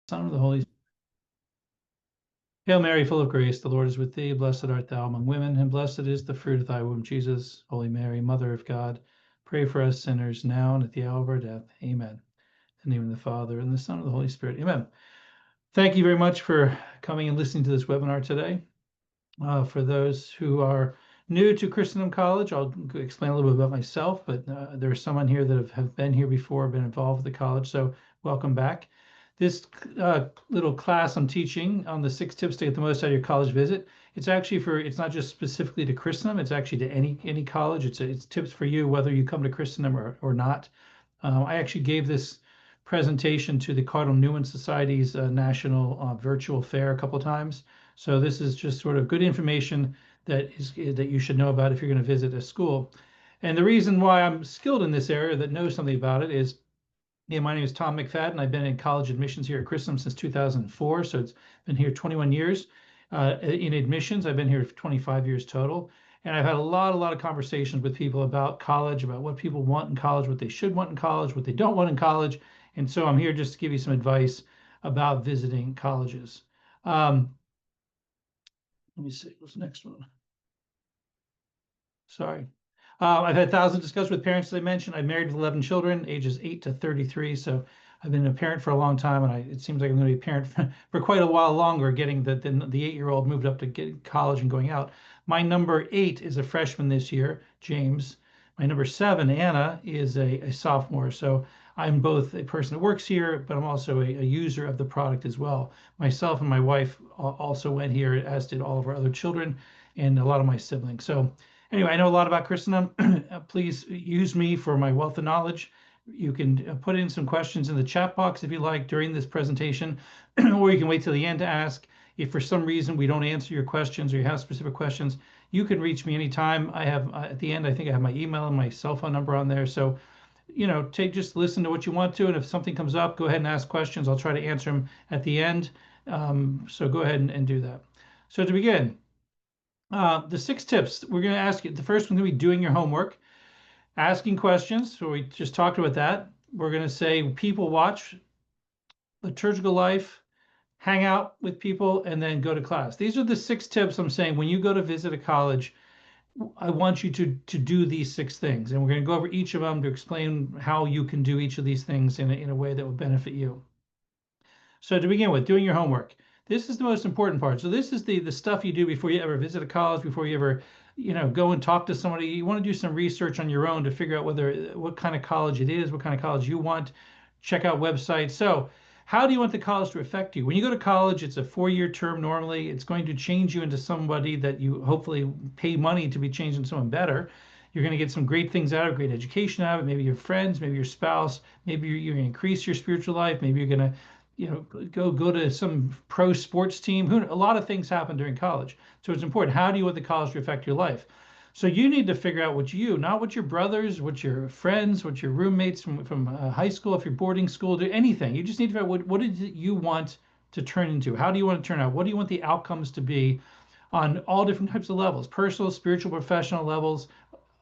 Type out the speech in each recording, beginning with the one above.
Son of the Holy Spirit. Hail Mary, full of grace, the Lord is with thee. Blessed art thou among women, and blessed is the fruit of thy womb, Jesus. Holy Mary, Mother of God, pray for us sinners now and at the hour of our death. Amen. In the name of the Father, and the Son, and the Holy Spirit. Amen. Thank you very much for coming and listening to this webinar today. For those who are new to Christendom College, I'll explain a little bit about myself, but there are some on here that have been here before, been involved with the college, so welcome back. This little class I'm teaching on the 6 tips to get the most out of your college visit, it's not just specifically to Christendom, it's actually to any college. It's tips for you, whether you come to Christendom or not. I actually gave this presentation to the Cardinal Newman Society's national virtual fair a couple of times. So this is just sort of good information that you should know about if you're going to visit a school. And the reason why I'm skilled in this area, that knows something about it, is my name is Tom McFadden. I've been in college admissions here at Christendom since 2004, so it's been here 21 years. In admissions, I've been here for 25 years total. And I've had a lot of conversations with people about college, about what people want in college, what they should want in college, what they don't want in college. And so I'm here just to give you some advice about visiting colleges. Let me see, what's the next one? Sorry. I've had thousands of discussions with parents, as I mentioned. I'm married with 11 children, ages 8 to 33. So I've been a parent for a long time, and it seems like I'm going to be a parent for quite a while longer, getting the 8-year-old moved up to get college and going out. My number 8 is a freshman this year, James. My number 7, Anna, is a sophomore. So I'm both a person that works here, but I'm also a user of the product as well. Myself and my wife also went here, as did all of our other children and a lot of my siblings. So anyway, I know a lot about Christendom. Please use me for my wealth of knowledge. You can put in some questions in the chat box if you like during this presentation, or you can wait till the end to ask. If for some reason we don't answer your questions or you have specific questions, you can reach me anytime. I have at the end, I think I have my email and my cell phone number on there. So, just listen to what you want to, and if something comes up, go ahead and ask questions. I'll try to answer them at the end. So go ahead and do that. So to begin, the 6 tips we're going to ask you. The first one's going to be doing your homework, asking questions. So we just talked about that. We're going to say people watch, liturgical life, hang out with people, and then go to class. These are the 6 tips I'm saying when you go to visit a college. I want you to do these 6 things, and we're going to go over each of them to explain how you can do each of these things in a way that will benefit you. So to begin with, doing your homework. This is the most important part. So this is the stuff you do before you ever visit a college, before you ever, go and talk to somebody. You want to do some research on your own to figure out what kind of college it is, what kind of college you want. Check out websites. So how do you want the college to affect you? When you go to college, it's a 4-year term normally. It's going to change you into somebody that you hopefully pay money to be changed into someone better. You're going to get some great things out of it, great education out of it. Maybe your friends, maybe your spouse, maybe you're going to increase your spiritual life. Maybe you're going to go to some pro sports team. A lot of things happen during college. So it's important. How do you want the college to affect your life? So you need to figure out not what your brothers, what your friends, what your roommates from high school, if you're boarding school, do anything. You just need to figure out what is it you want to turn into? How do you want to turn out? What do you want the outcomes to be on all different types of levels, personal, spiritual, professional levels,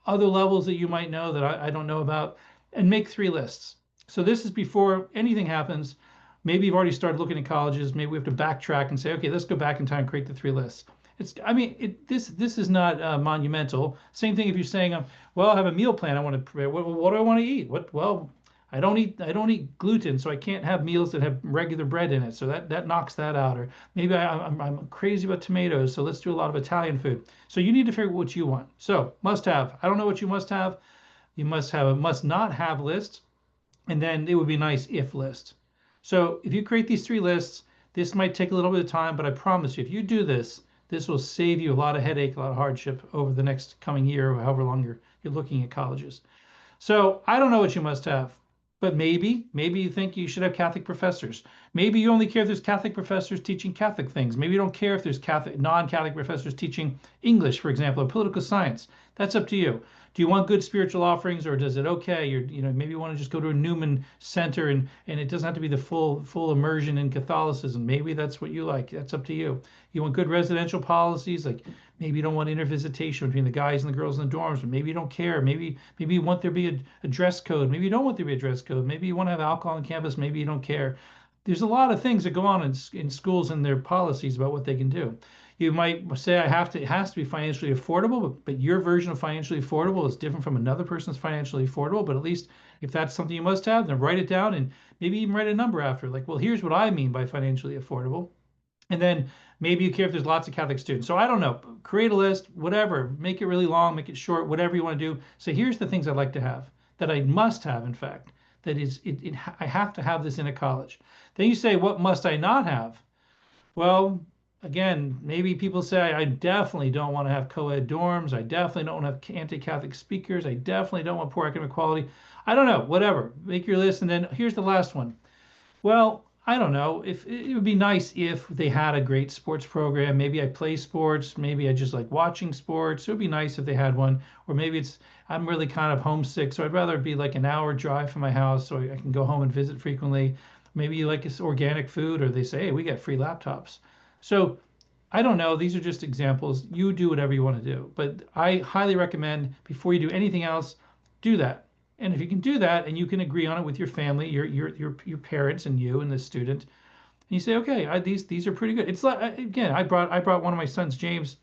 other levels that you might know that I don't know about, and make 3 lists. So this is before anything happens. Maybe you've already started looking at colleges. Maybe we have to backtrack and say, okay, let's go back in time and create the 3 lists. This is not monumental. Same thing if you're saying, well, I have a meal plan I want to prepare. What do I want to eat? Well, I don't eat gluten, so I can't have meals that have regular bread in it. So that knocks that out. Or maybe I'm crazy about tomatoes, so let's do a lot of Italian food. So you need to figure out what you want. So must have. I don't know what you must have. You must have a must not have list, and then it would be nice if list. So if you create these 3 lists, this might take a little bit of time, but I promise you, if you do this, this will save you a lot of headache, a lot of hardship over the next coming year, or however long you're looking at colleges. So I don't know what you must have, but maybe you think you should have Catholic professors. Maybe you only care if there's Catholic professors teaching Catholic things. Maybe you don't care if there's non-Catholic professors teaching English, for example, or political science. That's up to you. Do you want good spiritual offerings, or does it okay? Maybe you want to just go to a Newman Center and it doesn't have to be the full immersion in Catholicism. Maybe that's what you like. That's up to you. You want good residential policies, like maybe you don't want intervisitation between the guys and the girls in the dorms, or maybe you don't care. Maybe you want there to be a dress code. Maybe you don't want there to be a dress code. Maybe you want to have alcohol on campus. Maybe you don't care. there's a lot of things that go on in schools and their policies about what they can do. You might say it has to be financially affordable, but your version of financially affordable is different from another person's financially affordable. But at least if that's something you must have, then write it down and maybe even write a number after. Like, well, here's what I mean by financially affordable. And then maybe you care if there's lots of Catholic students. So I don't know, create a list, whatever, make it really long, make it short, whatever you want to do. So here's the things I'd like to have that I must have, in fact, that is, I have to have this in a college. Then you say, what must I not have? Well, again, maybe people say, I definitely don't want to have co-ed dorms. I definitely don't want to have anti-Catholic speakers. I definitely don't want poor academic quality. I don't know, whatever. Make your list. And then here's the last one. Well, I don't know. If it would be nice if they had a great sports program. Maybe I play sports. Maybe I just like watching sports. It would be nice if they had one. Or maybe I'm really kind of homesick, so I'd rather it be like an hour drive from my house so I can go home and visit frequently. Maybe you like this organic food, or they say, hey, we get free laptops. So I don't know. These are just examples. You do whatever you want to do. But I highly recommend before you do anything else, do that. And if you can do that and you can agree on it with your family, your parents and you and the student, and you say, okay, these are pretty good. It's like again, I brought one of my sons, James,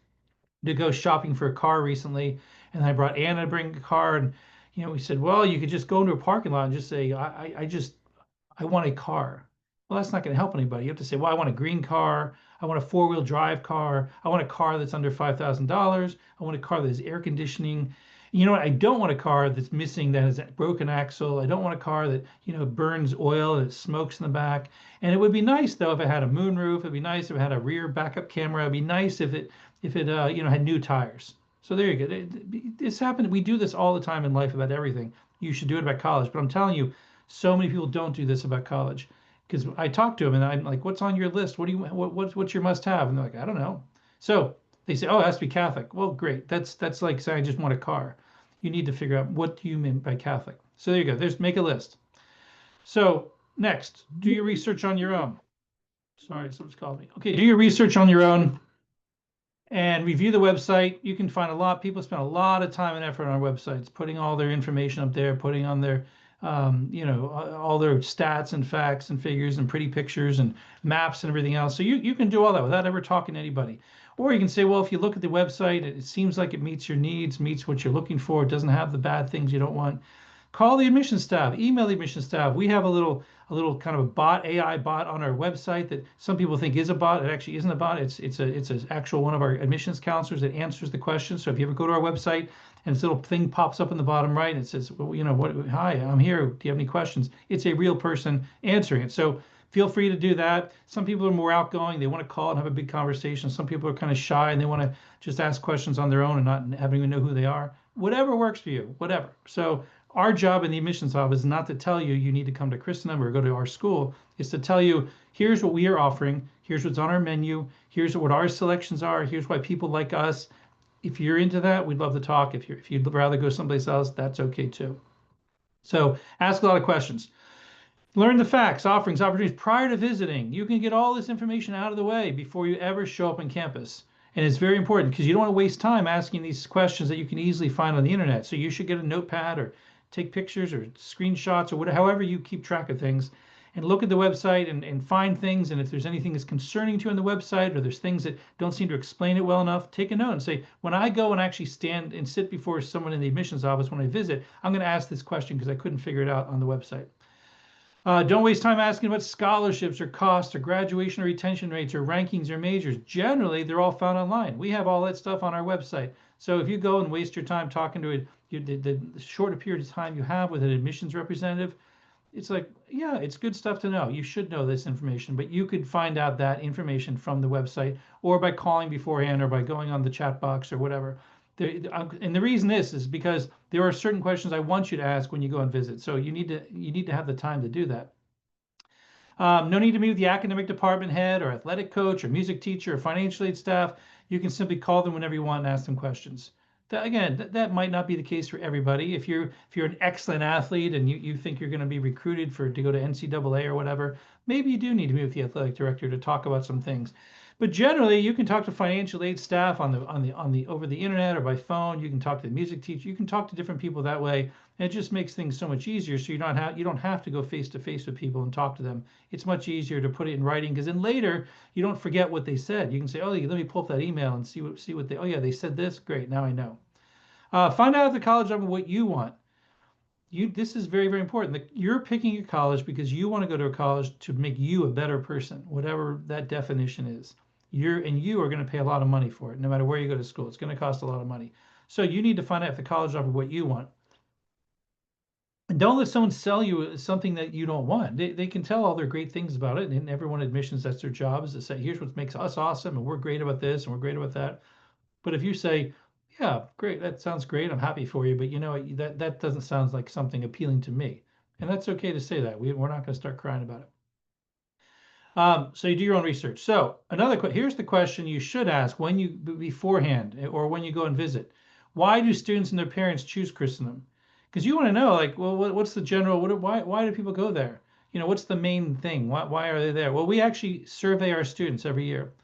to go shopping for a car recently, and I brought Anna to bring a car, and we said, well, you could just go into a parking lot and just say, I want a car. Well, that's not going to help anybody. You have to say, well, I want a green car. I want a four-wheel drive car. I want a car that's under $5,000. I want a car that has air conditioning. You know what? I don't want a car that's missing, that has a broken axle. I don't want a car that, burns oil and it smokes in the back. And it would be nice though if it had a moonroof. It'd be nice if it had a rear backup camera. It'd be nice if it had new tires. So there you go. This happened. We do this all the time in life about everything. You should do it about college. But I'm telling you, so many people don't do this about college, because I talk to them and I'm like, "What's on your list? What's your must-have?" And they're like, "I don't know." So they say, "Oh, it has to be Catholic." Well, great. That's like saying I just want a car. You need to figure out what do you mean by Catholic. So there you go. There's make a list. So next, do your research on your own. Sorry, someone's called me. Okay, do your research on your own and review the website. You can find people spend a lot of time and effort on our websites, putting all their information up there, putting on their, all their stats and facts and figures and pretty pictures and maps and everything else. So you can do all that without ever talking to anybody. Or you can say, well, if you look at the website, it seems like it meets your needs, meets what you're looking for. It doesn't have the bad things you don't want. Call the admissions staff, email the admissions staff. We have a little kind of a bot, AI bot on our website that some people think is a bot. It actually isn't a bot. It's an actual one of our admissions counselors that answers the questions. So if you ever go to our website and this little thing pops up in the bottom right and it says, well, hi, I'm here. Do you have any questions? It's a real person answering it. So feel free to do that. Some people are more outgoing. They want to call and have a big conversation. Some people are kind of shy and they want to just ask questions on their own and not having even know who they are. Whatever works for you, whatever. So our job in the admissions office is not to tell you you need to come to Christendom or go to our school. It's to tell you, here's what we are offering. Here's what's on our menu. Here's what our selections are. Here's why people like us. If you're into that, we'd love to talk. If you'd rather go someplace else, that's okay too. So ask a lot of questions. Learn the facts, offerings, opportunities prior to visiting. You can get all this information out of the way before you ever show up on campus. And it's very important because you don't want to waste time asking these questions that you can easily find on the internet. So you should get a notepad or take pictures or screenshots or whatever, however you keep track of things, and look at the website and find things. And if there's anything that's concerning to you on the website, or there's things that don't seem to explain it well enough, take a note and say, when I go and actually stand and sit before someone in the admissions office when I visit, I'm going to ask this question because I couldn't figure it out on the website. Don't waste time asking about scholarships or costs or graduation or retention rates or rankings or majors. Generally, they're all found online. We have all that stuff on our website. So if you go and waste your time talking to the short period of time you have with an admissions representative, it's like, yeah, it's good stuff to know. You should know this information, but you could find out that information from the website or by calling beforehand or by going on the chat box or whatever. And the reason is because there are certain questions I want you to ask when you go and visit. So you need to have the time to do that. No need to meet with the academic department head or athletic coach or music teacher or financial aid staff. You can simply call them whenever you want and ask them questions. That might not be the case for everybody. If you're an excellent athlete and you think you're going to be recruited to go to NCAA or whatever, maybe you do need to meet with the athletic director to talk about some things. But generally, you can talk to financial aid staff on the over the internet or by phone. You can talk to the music teacher. You can talk to different people that way, and it just makes things so much easier. So you don't have to go face to face with people and talk to them. It's much easier to put it in writing because then later you don't forget what they said. You can say, oh, let me pull up that email and see what they. Oh yeah, they said this. Great, now I know. Find out at the college level what you want. This is very, very important. You're picking a college because you want to go to a college to make you a better person, whatever that definition is. You are going to pay a lot of money for it, no matter where you go to school. It's going to cost a lot of money. So you need to find out if the college offers what you want. And don't let someone sell you something that you don't want. They can tell all their great things about it, and everyone admissions, that's their job, is to say, here's what makes us awesome, and we're great about this, and we're great about that. But if you say, yeah, great, that sounds great, I'm happy for you, but you know that doesn't sound like something appealing to me, and that's okay to say that. We're not going to start crying about it. So you do your own research. So here's the question you should ask when you beforehand or when you go and visit. Why do students and their parents choose Christendom? Because you want to know, like, well, what's the general? Why do people go there? You know, what's the main thing? Why are they there? Well, we actually survey our students every year.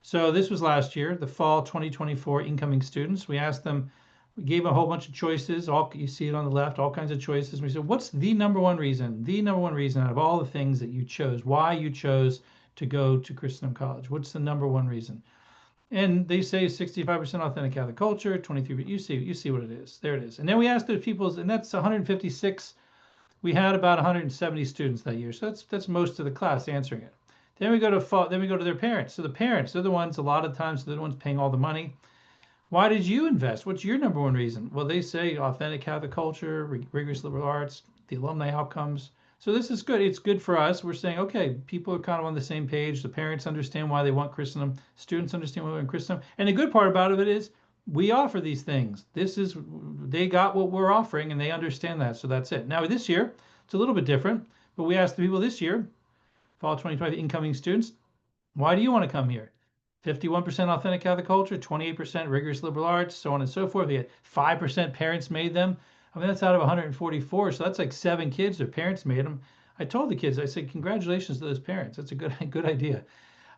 So this was last year, the fall 2024 incoming students. We asked them, we gave them a whole bunch of choices. You see it on the left, all kinds of choices. We said, what's the number one reason? The number one reason out of all the things that you chose, why you chose to go to Christendom College? What's the number one reason? And they say 65% authentic Catholic culture, 23. You see what it is. There it is. And then we asked the people, and that's 156. We had about 170 students that year, so that's most of the class answering it. Then we go to their parents. So the parents, they're the ones, a lot of times, they're the ones paying all the money. Why did you invest? What's your number one reason? Well, they say authentic Catholic culture, rigorous liberal arts, the alumni outcomes. So this is good. It's good for us. We're saying, okay, people are kind of on the same page. The parents understand why they want Christendom. Students understand why they want Christendom. And the good part about it is we offer these things. They got what we're offering and they understand that. So that's it. Now this year, it's a little bit different, but we asked the people this year, fall 2020 incoming students, why do you want to come here? 51% authentic Catholic culture, 28% rigorous liberal arts, so on and so forth. We had 5% parents made them. I mean, that's out of 144, so that's like 7 kids. Their parents made them. I told the kids, I said, congratulations to those parents. That's a good idea.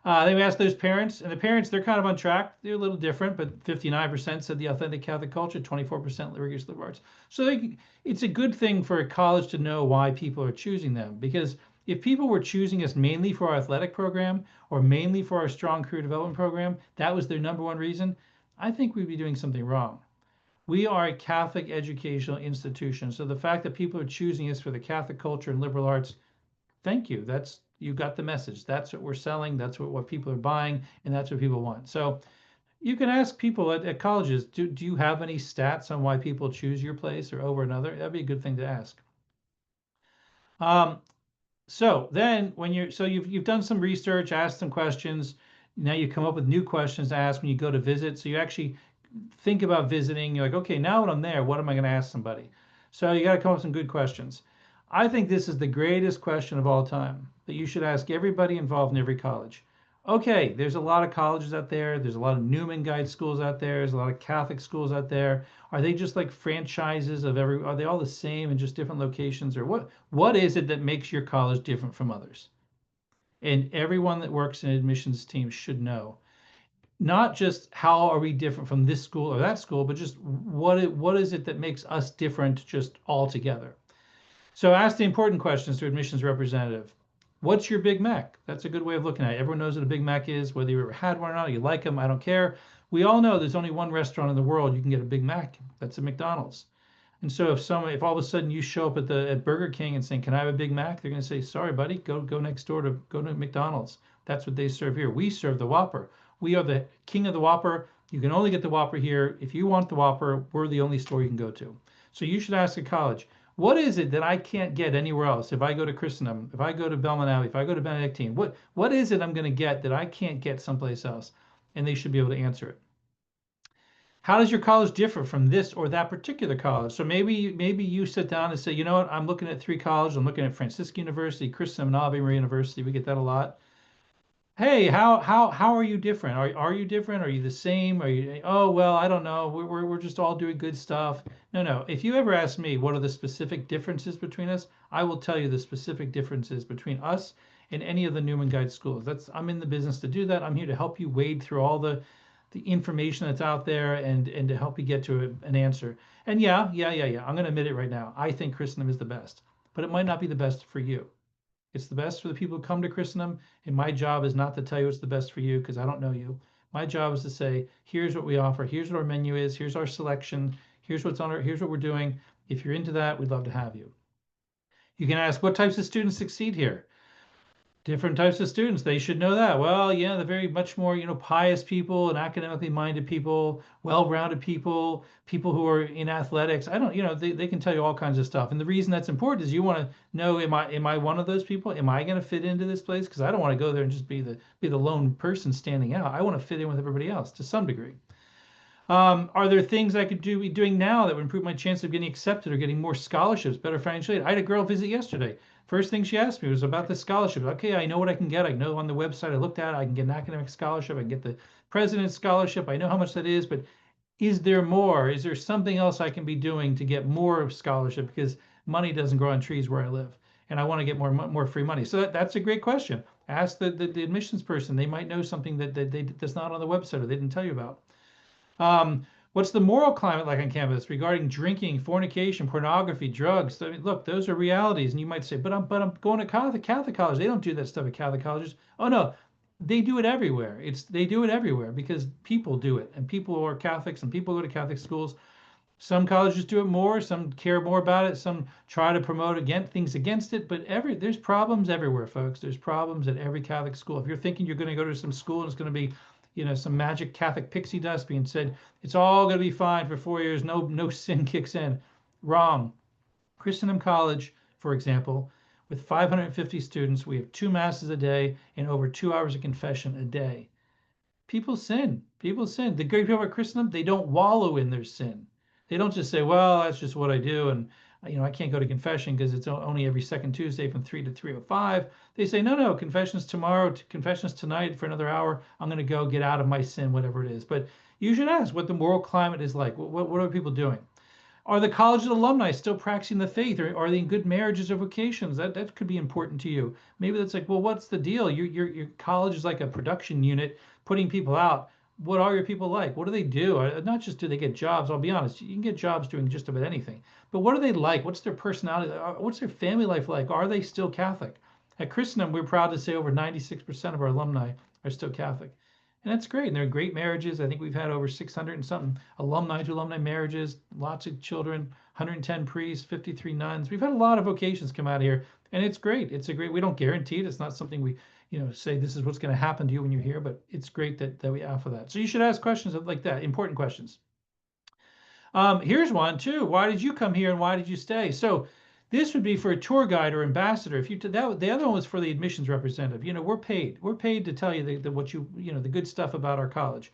Then we asked those parents, and the parents, they're kind of on track. They're a little different, but 59% said the authentic Catholic culture, 24% rigorous liberal arts. So it's a good thing for a college to know why people are choosing them, because if people were choosing us mainly for our athletic program or mainly for our strong career development program, that was their number one reason, I think we'd be doing something wrong. We are a Catholic educational institution. So the fact that people are choosing us for the Catholic culture and liberal arts, thank you. You got the message. That's what we're selling. That's what people are buying, and that's what people want. So you can ask people at colleges, do you have any stats on why people choose your place or over another? That'd be a good thing to ask. So then you've done some research, asked some questions. Now you come up with new questions to ask when you go to visit. So you actually think about visiting. You're like, okay, now when I'm there, what am I going to ask somebody? So you got to come up with some good questions. I think this is the greatest question of all time that you should ask everybody involved in every college. Okay, there's a lot of colleges out there. There's a lot of Newman Guide schools out there. There's a lot of Catholic schools out there. Are they just like franchises are they all the same in just different locations? Or what is it that makes your college different from others? And everyone that works in admissions team should know. Not just how are we different from this school or that school, but just what is it that makes us different just altogether? So ask the important questions to admissions representative. What's your Big Mac? That's a good way of looking at it. Everyone knows what a Big Mac is, whether you ever had one or not, you like them, I don't care. We all know there's only one restaurant in the world you can get a Big Mac. That's a McDonald's. And so if all of a sudden you show up at Burger King and saying, "Can I have a Big Mac?" They're going to say, "Sorry, buddy, go next door to McDonald's." That's what they serve here. We serve the Whopper. We are the king of the Whopper. You can only get the Whopper here. If you want the Whopper, we're the only store you can go to. So you should ask a college, what is it that I can't get anywhere else? If I go to Christendom, if I go to Belmont Alley, if I go to Benedictine, what is it I'm going to get that I can't get someplace else? And they should be able to answer it. How does your college differ from this or that particular college? So maybe you sit down and say, you know what, I'm looking at 3 colleges. I'm looking at Franciscan University, Christendom, and Ave Maria University. We get that a lot. Hey, how are you different? Are you different? Are you the same? Oh, well, I don't know. We're just all doing good stuff. No. If you ever ask me what are the specific differences between us, I will tell you the specific differences between us in any of the Newman Guide schools. I'm in the business to do that. I'm here to help you wade through all the information that's out there and to help you get to an answer. And yeah. I'm going to admit it right now. I think Christendom is the best, but it might not be the best for you. It's the best for the people who come to Christendom, and my job is not to tell you it's the best for you because I don't know you. My job is to say, here's what we offer, here's what our menu is, here's our selection, here's here's what we're doing. If you're into that, we'd love to have you. You can ask, what types of students succeed here? Different types of students, they should know that. Well, yeah, the very much more, pious people and academically minded people, well-rounded people, people who are in athletics. I don't, they can tell you all kinds of stuff. And the reason that's important is you want to know, am I one of those people? Am I going to fit into this place? Because I don't want to go there and just be the lone person standing out. I want to fit in with everybody else to some degree. Are there things I could be doing now that would improve my chance of getting accepted or getting more scholarships, better financial aid? I had a girl visit yesterday. First thing she asked me was about the scholarship. Okay, I know what I can get. I know on the website I looked at, I can get an academic scholarship. I can get the president's scholarship. I know how much that is, but is there more? Is there something else I can be doing to get more scholarship? Because money doesn't grow on trees where I live, and I want to get more free money. So that's a great question. Ask the admissions person. They might know something that's not on the website or they didn't tell you about. What's the moral climate like on campus regarding drinking, fornication, pornography, drugs? I mean, look, those are realities. And you might say, but I'm going to Catholic college. They don't do that stuff at Catholic colleges. Oh no, they do it everywhere. They do it everywhere because people do it, and people are Catholics and people go to Catholic schools. Some colleges do it more, some care more about it, some try to promote things against it, but there's problems everywhere, folks. There's problems at every Catholic school. If you're thinking you're going to go to some school and it's going to be, some magic Catholic pixie dust being said, it's all going to be fine for 4 years, no sin kicks in. Wrong. Christendom College, for example, with 550 students, we have 2 masses a day and over 2 hours of confession a day. People sin. People sin. The great people at Christendom, they don't wallow in their sin. They don't just say, well, that's just what I do. And, I can't go to confession because it's only every second Tuesday from 3 to 3:05. They say, no, confession's tomorrow, confession's tonight for another hour. I'm going to go get out of my sin, whatever it is. But you should ask what the moral climate is like. What are people doing? Are the college alumni still practicing the faith, or are they in good marriages or vocations? That could be important to you. Maybe that's like, well, what's the deal? Your college is like a production unit putting people out. What are your people like? What do they do? Not just do they get jobs. I'll be honest, you can get jobs doing just about anything. But what are they like? What's their personality? What's their family life like? Are they still Catholic? At Christendom, we're proud to say over 96% of our alumni are still Catholic. And that's great. And they're great marriages. I think we've had over 600 and something alumni to alumni marriages, lots of children, 110 priests, 53 nuns. We've had a lot of vocations come out here, and it's great. We don't guarantee it. It's not something we, say this is what's going to happen to you when you're here, but it's great that we offer that. So you should ask questions like that, important questions. Here's one too. Why did you come here and why did you stay? So this would be for a tour guide or ambassador. If you the other one was for the admissions representative. We're paid. We're paid to tell you the good stuff about our college.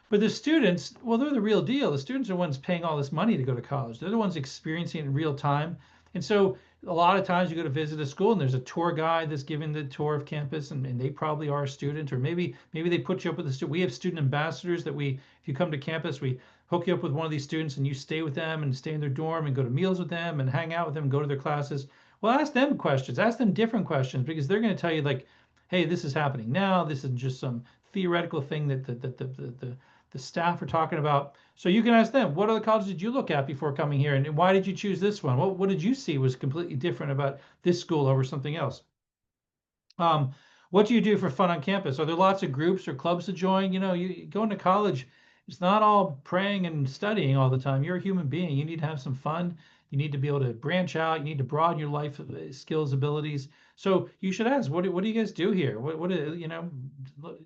But the students, well, they're the real deal. The students are the ones paying all this money to go to college. They're the ones experiencing it in real time. And so a lot of times you go to visit a school and there's a tour guide that's giving the tour of campus, and they probably are a student, or maybe they put you up with a student. We have student ambassadors that if you come to campus, we hook you up with one of these students and you stay with them and stay in their dorm and go to meals with them and hang out with them, go to their classes. Well, ask them questions, ask them different questions, because they're going to tell you like, hey, this is happening now. This isn't just some theoretical thing that the staff are talking about. So you can ask them, what other colleges did you look at before coming here? And why did you choose this one? What did you see was completely different about this school over something else? What do you do for fun on campus? Are there lots of groups or clubs to join? You going to college, it's not all praying and studying all the time. You're a human being. You need to have some fun. You need to be able to branch out. You need to broaden your life skills, abilities. So you should ask, what do you guys do here? It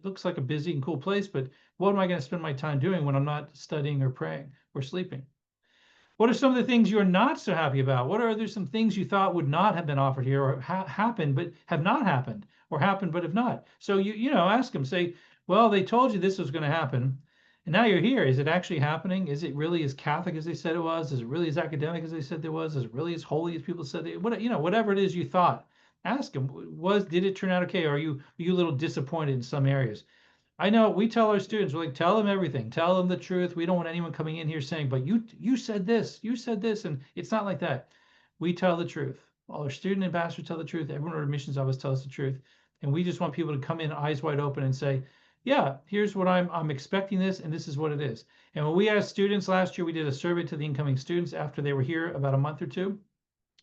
looks like a busy and cool place, but what am I going to spend my time doing when I'm not studying or praying or sleeping? What are some of the things you're not so happy about? What are there some things you thought would not have been offered here, or happened but have not happened, or happened but have not? So ask them, say, well, they told you this was going to happen, and now you're here. Is it actually happening? Is it really as Catholic as they said it was? Is it really as academic as they said there was? Is it really as holy as people said they? Whatever it is you thought, ask them. Did it turn out okay? Or are you a little disappointed in some areas? I know we tell our students, we're like, tell them everything, tell them the truth. We don't want anyone coming in here saying, but you said this, and it's not like that. We tell the truth. All our student ambassadors tell the truth. Everyone at our admissions office tells the truth. And we just want people to come in eyes wide open and say, yeah, here's what I'm expecting this, and this is what it is. And when we asked students last year, we did a survey to the incoming students after they were here about a month or two.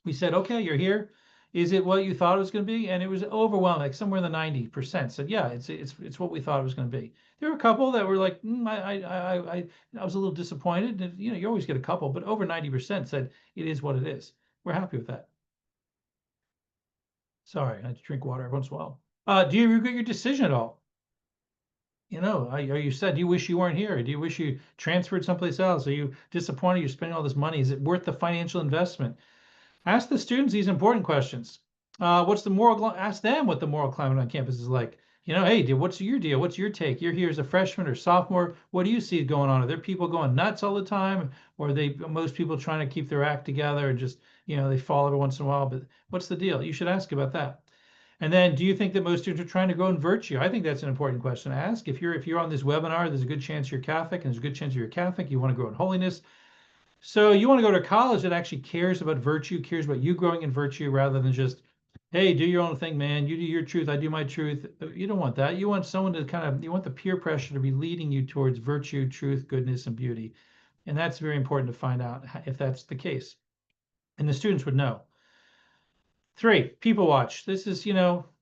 We said, okay, you're here. Is it what you thought it was going to be? And it was overwhelming, like somewhere in the 90% said, yeah, it's what we thought it was going to be. There were a couple that were like, I was a little disappointed. And, you always get a couple, but over 90% said it is what it is. We're happy with that. Sorry, I drink water every once in a while. Do you regret your decision at all? Are you sad? Do you wish you weren't here? Do you wish you transferred someplace else? Are you disappointed you're spending all this money? Is it worth the financial investment? Ask the students these important questions. Ask them what the moral climate on campus is like. Hey, dude, what's your deal? What's your take? You're here as a freshman or sophomore. What do you see going on? Are there people going nuts all the time? Or are they most people trying to keep their act together and just, they fall every once in a while? But what's the deal? You should ask about that. And then, do you think that most students are trying to grow in virtue? I think that's an important question to ask. If you're on this webinar, there's a good chance you're Catholic, and there's a good chance you're Catholic. You want to grow in holiness. So you want to go to college that actually cares about virtue, cares about you growing in virtue rather than just, hey, do your own thing, man. You do your truth, I do my truth. You don't want that. You want someone to you want the peer pressure to be leading you towards virtue, truth, goodness, and beauty. And that's very important to find out if that's the case. And the students would know. 3, people watch. This is,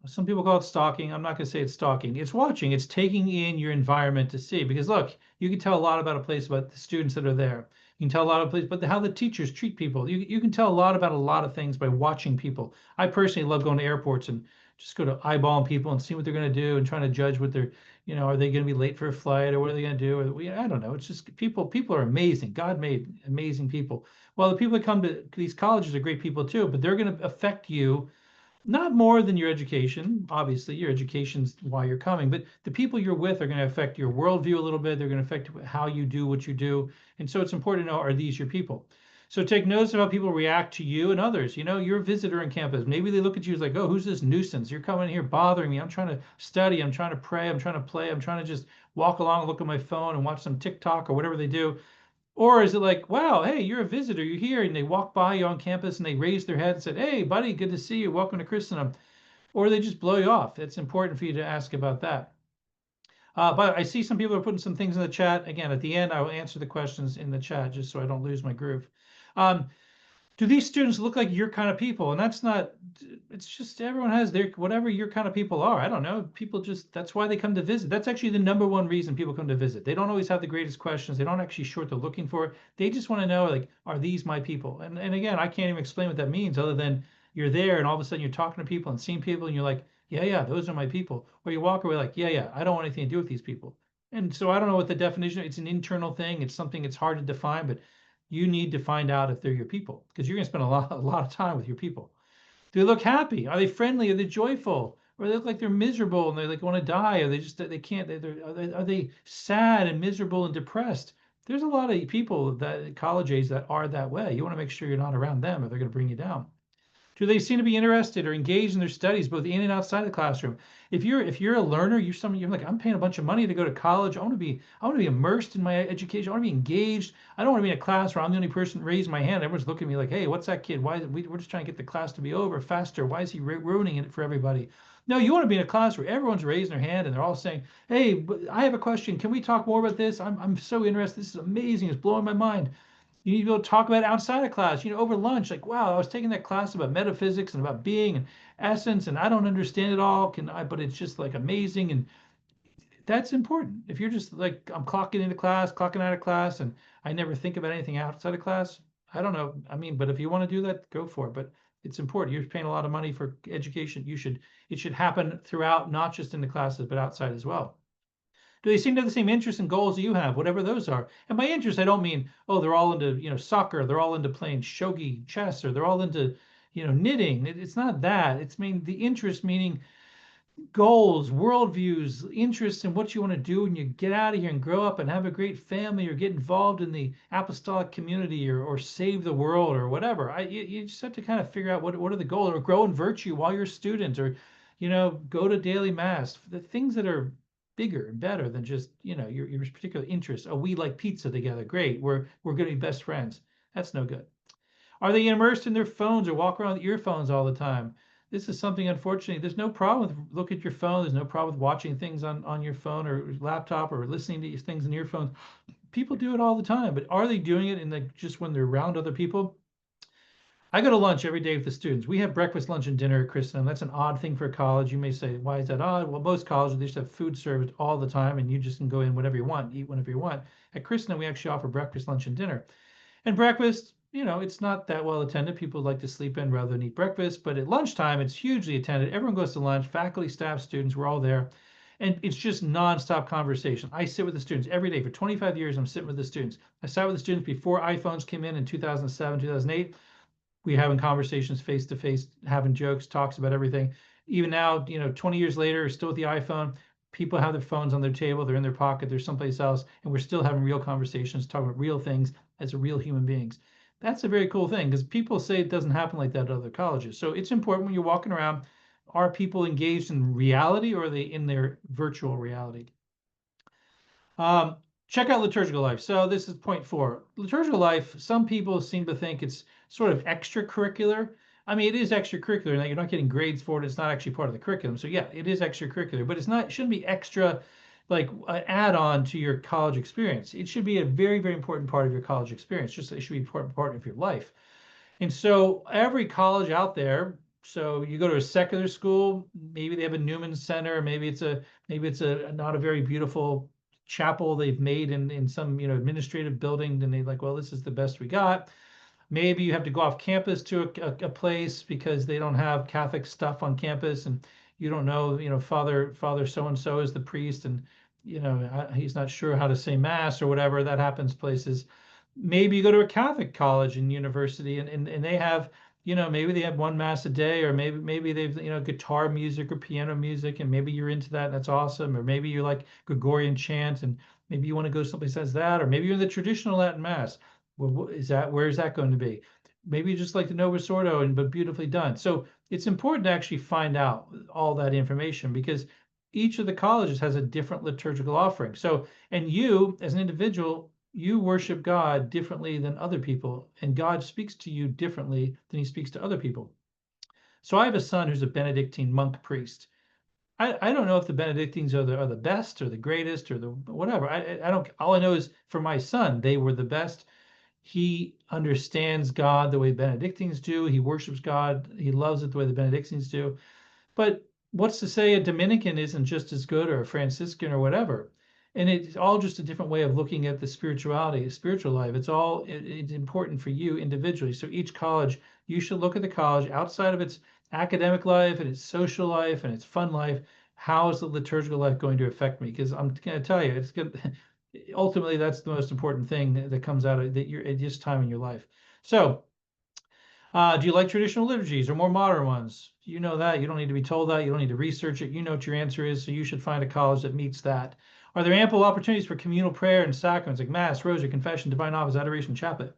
some people call it stalking. I'm not going to say it's stalking. It's watching. It's taking in your environment to see. Because look, you can tell a lot about a place about the students that are there. You can tell a lot of places, but how the teachers treat people. You can tell a lot about a lot of things by watching people. I personally love going to airports and just go to eyeballing people and see what they're going to do and trying to judge what they're, are they going to be late for a flight or what are they going to do? Or, I don't know. It's just people. People are amazing. God made amazing people. Well, the people that come to these colleges are great people too, but they're going to affect you not more than your education. Obviously, your education's why you're coming, but the people you're with are going to affect your worldview a little bit. They're going to affect how you do what you do. And so it's important to know, are these your people? So take notice of how people react to you and others. You're a visitor on campus. Maybe they look at you as like, oh, who's this nuisance? You're coming here bothering me. I'm trying to study. I'm trying to pray. I'm trying to play. I'm trying to just walk along and look at my phone and watch some TikTok or whatever they do. Or is it like, wow, hey, you're a visitor, you're here, and they walk by you on campus and they raise their head and said, hey, buddy, good to see you, welcome to Christendom. Or they just blow you off. It's important for you to ask about that. But I see some people are putting some things in the chat. Again, at the end, I will answer the questions in the chat just so I don't lose my groove. Do these students look like your kind of people? And that's not, it's just everyone has their, whatever your kind of people are. I don't know. People just, that's why they come to visit. That's actually the number one reason people come to visit. They don't always have the greatest questions. They don't actually sure what they're looking for. They just want to know, like, are these my people? And again, I can't even explain what that means other than you're there and all of a sudden you're talking to people and seeing people and you're like, yeah, those are my people. Or you walk away like, yeah, I don't want anything to do with these people. And so I don't know what the definition, it's an internal thing. It's something it's hard to define, but you need to find out if they're your people because you're going to spend a lot of time with your people. Do they look happy? Are they friendly? Are they joyful? Or they look like they're miserable and they like want to die? Or they can't? Are they sad and miserable and depressed? There's a lot of people that college age that are that way. You want to make sure you're not around them or they're going to bring you down. Do they seem to be interested or engaged in their studies, both in and outside the classroom? If you're a learner, you're like, I'm paying a bunch of money to go to college. I want to be immersed in my education. I want to be engaged. I don't want to be in a class where I'm the only person raising my hand. Everyone's looking at me like, hey, what's that kid? We're just trying to get the class to be over faster. Why is he ruining it for everybody? No, you want to be in a class where everyone's raising their hand and they're all saying, hey, I have a question. Can we talk more about this? I'm so interested. This is amazing. It's blowing my mind. You need to be able to talk about it outside of class, over lunch. Like, wow, I was taking that class about metaphysics and about being and essence, and I don't understand it all. But it's just like amazing. And that's important. If you're just like, I'm clocking into class, clocking out of class, and I never think about anything outside of class, I don't know. I mean, but if you want to do that, go for it. But it's important. You're paying a lot of money for education. It should happen throughout, not just in the classes, but outside as well. Do they seem to have the same interests and goals that you have, whatever those are? And by interest, I don't mean, oh, they're all into, soccer, they're all into playing shogi chess, or they're all into, knitting. It's not that. It's the interest meaning goals, worldviews, interests in what you want to do when you get out of here and grow up and have a great family or get involved in the apostolic community or save the world or whatever. You just have to kind of figure out what are the goals or grow in virtue while you're a student or, go to daily mass, the things that are bigger and better than just, your particular interests. Oh, we like pizza together. Great. We're going to be best friends. That's no good. Are they immersed in their phones or walk around with earphones all the time? this is something, unfortunately, there's no problem with look at your phone. There's no problem with watching things on your phone or laptop or listening to things in your phone. People do it all the time, but are they doing it in the just when they're around other people? I go to lunch every day with the students. We have breakfast, lunch, and dinner at Christendom. That's an odd thing for a college. You may say, why is that odd? Well, most colleges, they just have food served all the time, and you just can go in whatever you want, eat whenever you want. At Christendom, we actually offer breakfast, lunch, and dinner. And breakfast, it's not that well attended. People like to sleep in rather than eat breakfast. But at lunchtime, it's hugely attended. Everyone goes to lunch, faculty, staff, students, we're all there. And it's just nonstop conversation. I sit with the students every day. For 25 years, I'm sitting with the students. I sat with the students before iPhones came in 2007, 2008. We having conversations face to face, having jokes, talks about everything. Even now, 20 years later, still with the iPhone, people have their phones on their table, they're in their pocket, they're someplace else, and we're still having real conversations, talking about real things as real human beings. That's a very cool thing because people say it doesn't happen like that at other colleges. So it's important when you're walking around, are people engaged in reality or are they in their virtual reality? Um, Check out liturgical life. So this is point 4. Liturgical life, some people seem to think it's sort of extracurricular. I mean, it is extracurricular, and you're not getting grades for it. It's not actually part of the curriculum. So yeah, it is extracurricular, but it shouldn't be extra like an add-on to your college experience. It should be a very, very important part of your college experience. Just it should be an important part of your life. And so every college out there, so you go to a secular school, maybe they have a Newman Center, maybe it's a not a very beautiful chapel they've made in some administrative building, and they like, well, this is the best we got. Maybe you have to go off campus to a place because they don't have Catholic stuff on campus, and you don't know, Father so and so is the priest, and he's not sure how to say mass or whatever. That happens places. Maybe you go to a Catholic college and university, and they have, maybe they have one mass a day, or maybe they've, guitar music or piano music, and maybe you're into that. And that's awesome. Or maybe you like Gregorian chant, and maybe you want to go someplace that says that, or maybe you're in the traditional Latin mass. Well, where is that going to be? Maybe you just like the Novus Ordo, but beautifully done. So it's important to actually find out all that information because each of the colleges has a different liturgical offering. So, and you as an individual, you worship God differently than other people, and God speaks to you differently than he speaks to other people. So I have a son who's a Benedictine monk priest. I don't know if the Benedictines are the best or the greatest or the whatever. I don't. All I know is for my son, they were the best. He understands God the way Benedictines do. He worships God. He loves it the way the Benedictines do. But what's to say a Dominican isn't just as good or a Franciscan or whatever? And it's all just a different way of looking at the spirituality, spiritual life. It's important for you individually. So each college, you should look at the college outside of its academic life and its social life and its fun life. How is the liturgical life going to affect me? Because I'm going to tell you, it's going to, ultimately that's the most important thing that comes out of that you're at this time in your life. So do you like traditional liturgies or more modern ones? You know that. You don't need to be told that. You don't need to research it. You know what your answer is, so you should find a college that meets that. Are there ample opportunities for communal prayer and sacraments like Mass, Rosary, Confession, Divine Office, Adoration, Chaplet?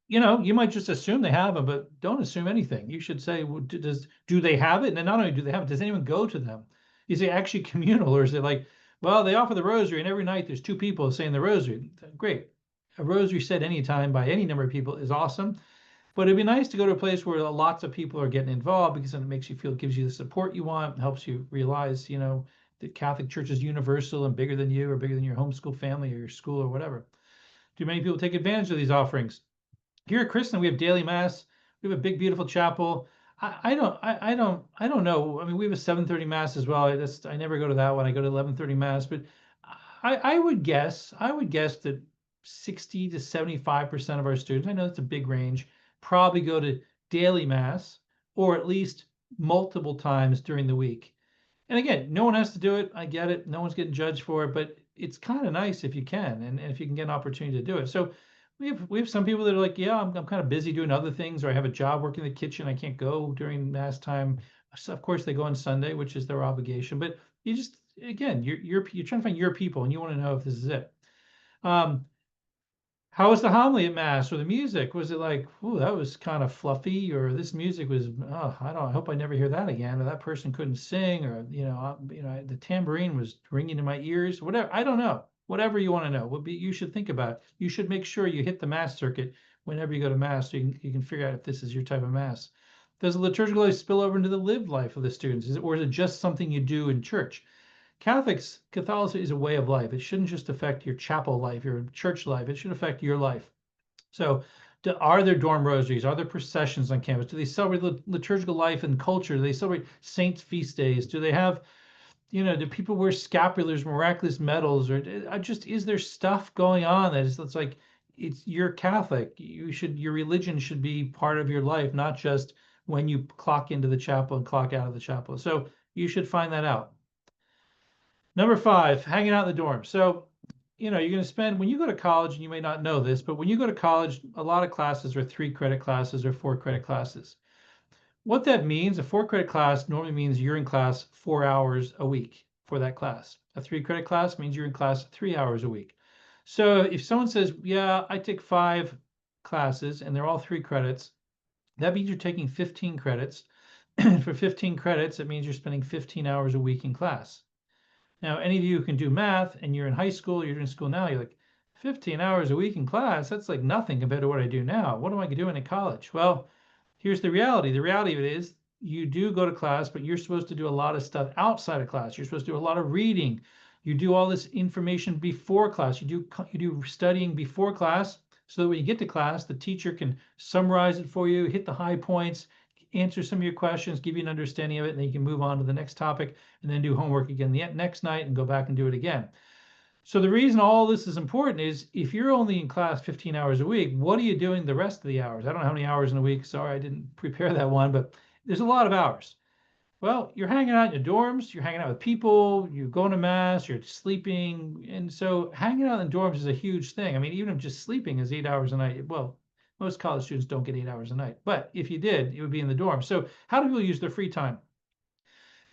You might just assume they have them, but don't assume anything. You should say, well, do they have it? And not only do they have it, does anyone go to them? Is it actually communal, or is it like, well, they offer the rosary, and every night there's two people saying the rosary? Great. A rosary said anytime by any number of people is awesome. But it'd be nice to go to a place where lots of people are getting involved because then it makes you feel, gives you the support you want, helps you realize, that Catholic Church is universal and bigger than you or bigger than your homeschool family or your school or whatever. Do many people take advantage of these offerings? Here at Christendom, we have daily mass. We have a big, beautiful chapel. I don't know. I mean, we have a 7:30 mass as well. I never go to that one. I go to 11:30 mass, but I would guess that 60 to 75% of our students, I know it's a big range, probably go to daily mass or at least multiple times during the week. And again, no one has to do it. I get it. No one's getting judged for it, but it's kind of nice if you can, and if you can get an opportunity to do it. So we have some people that are like, yeah, I'm kind of busy doing other things, or I have a job working in the kitchen. I can't go during mass time. So of course they go on Sunday, which is their obligation. But you just again, you're trying to find your people, and you want to know if this is it. Um, how was the homily at Mass or the music? Was it like, oh, that was kind of fluffy, or this music was, oh, I hope I never hear that again, or that person couldn't sing, or the tambourine was ringing in my ears, whatever. I don't know. Whatever you want to know, you should think about it. You should make sure you hit the Mass circuit whenever you go to Mass, so you can figure out if this is your type of Mass. Does the liturgical life spill over into the lived life of the students? Or is it just something you do in church? Catholicism is a way of life. It shouldn't just affect your chapel life, your church life. It should affect your life. So, are there dorm rosaries? Are there processions on campus? Do they celebrate liturgical life and culture? Do they celebrate saints' feast days? Do they have, do people wear scapulars, miraculous medals, or just is there stuff going on that is it's like you're Catholic. Your religion should be part of your life, not just when you clock into the chapel and clock out of the chapel. So you should find that out. Number 5, hanging out in the dorm. So, you're going to spend, when you go to college, and you may not know this, but when you go to college, a lot of classes are 3-credit classes or 4-credit classes. What that means, a 4-credit class normally means you're in class 4 hours a week for that class. A 3-credit class means you're in class 3 hours a week. So if someone says, yeah, I take 5 classes and they're all 3 credits, that means you're taking 15 credits. And for 15 credits, it means you're spending 15 hours a week in class. Now, any of you who can do math and you're in high school, you're in school now, you're like, 15 hours a week in class, that's like nothing compared to what I do now. What am I doing in college? Well, here's the reality. The reality of it is you do go to class, but you're supposed to do a lot of stuff outside of class. You're supposed to do a lot of reading. You do all this information before class. You do studying before class so that when you get to class, the teacher can summarize it for you, hit the high points, answer some of your questions, give you an understanding of it, and then you can move on to the next topic and then do homework again the next night and go back and do it again. So the reason all this is important is if you're only in class 15 hours a week, what are you doing the rest of the hours? I don't know how many hours in a week. Sorry, I didn't prepare that one, but there's a lot of hours. Well, you're hanging out in your dorms, you're hanging out with people, you're going to mass, you're sleeping. And so hanging out in dorms is a huge thing. I mean, even if just sleeping is 8 hours a night, well, most college students don't get 8 hours a night, but if you did, it would be in the dorm. So how do people use their free time?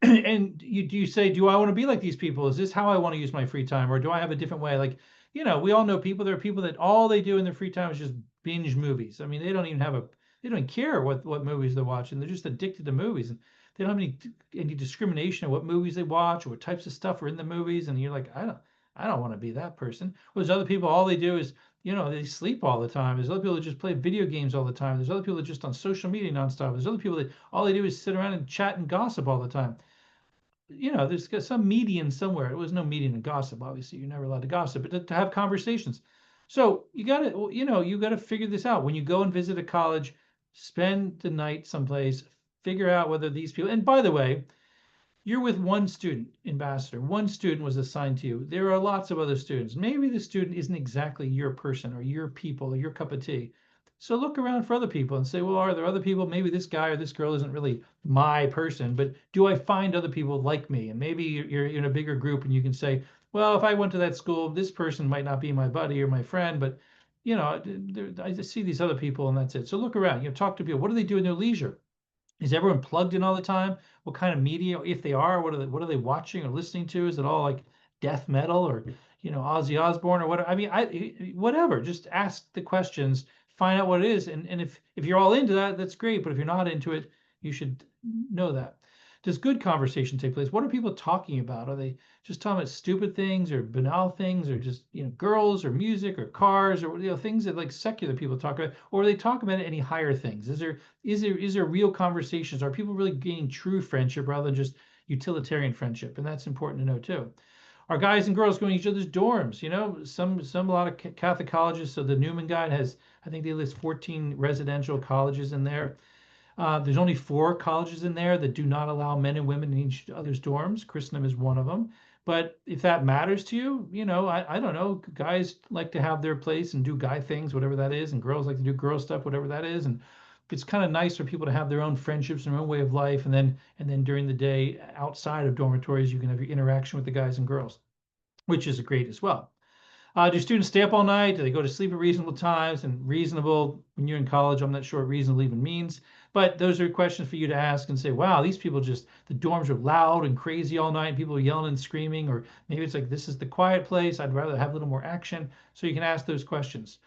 And do you say, do I want to be like these people? Is this how I want to use my free time? Or do I have a different way? Like, we all know people, there are people that all they do in their free time is just binge movies. I mean, they don't even they don't care what movies they're watching. They're just addicted to movies. And they don't have any discrimination of what movies they watch or what types of stuff are in the movies. And you're like, I don't want to be that person. Well, there's other people, all they do is, they sleep all the time. There's other people that just play video games all the time. There's other people that just on social media nonstop. There's other people that all they do is sit around and chat and gossip all the time. There's some median somewhere. It was no median in gossip, obviously. You're never allowed to gossip, but to have conversations. So you got to figure this out. When you go and visit a college, spend the night someplace, figure out whether these people, and by the way, you're with one student, ambassador. One student was assigned to you. There are lots of other students. Maybe the student isn't exactly your person or your people or your cup of tea. So look around for other people and say, well, are there other people? Maybe this guy or this girl isn't really my person, but do I find other people like me? And maybe you're in a bigger group and you can say, well, if I went to that school, this person might not be my buddy or my friend, but I just see these other people and that's it. So look around, talk to people. What do they do in their leisure? Is everyone plugged in all the time? What kind of media, if they are, what are they watching or listening to? Is it all like death metal or Ozzy Osbourne or whatever? I mean, whatever. Just ask the questions, find out what it is, and if you're all into that, that's great. But if you're not into it, you should know that. Does good conversation take place? What are people talking about? Are they just talking about stupid things or banal things or just girls or music or cars or things that like secular people talk about? Or are they talking about any higher things? Is there real conversations? Are people really gaining true friendship rather than just utilitarian friendship? And that's important to know too. Are guys and girls going to each other's dorms? A lot of Catholic colleges. So the Newman Guide has, I think they list 14 residential colleges in there. There's only 4 colleges in there that do not allow men and women in each other's dorms. Christendom is one of them. But if that matters to you, I don't know. Guys like to have their place and do guy things, whatever that is, and girls like to do girl stuff, whatever that is. And it's kind of nice for people to have their own friendships and their own way of life. And then during the day, outside of dormitories, you can have your interaction with the guys and girls, which is great as well. Do students stay up all night? Do they go to sleep at reasonable times? And reasonable, when you're in college, I'm not sure what reasonable even means. But those are questions for you to ask and say, wow, these people the dorms are loud and crazy all night. People are yelling and screaming. Or maybe it's like, this is the quiet place. I'd rather have a little more action. So you can ask those questions.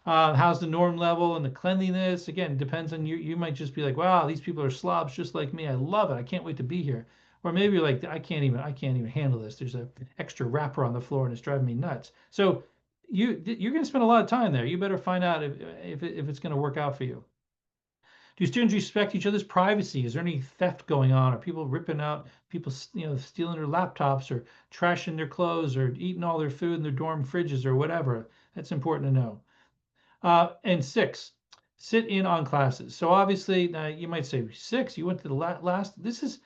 How's the norm level and the cleanliness? Again, depends on you. You might just be like, wow, these people are slobs just like me. I love it. I can't wait to be here. Or maybe you're like, I can't even handle this. There's an extra wrapper on the floor and it's driving me nuts. So you're going to spend a lot of time there. You better find out if it's going to work out for you. Do students respect each other's privacy? Is there any theft going on? Are people ripping out people, stealing their laptops or trashing their clothes or eating all their food in their dorm fridges or whatever? That's important to know. And six, sit in on classes. So obviously, you might say six. You went to the last. This is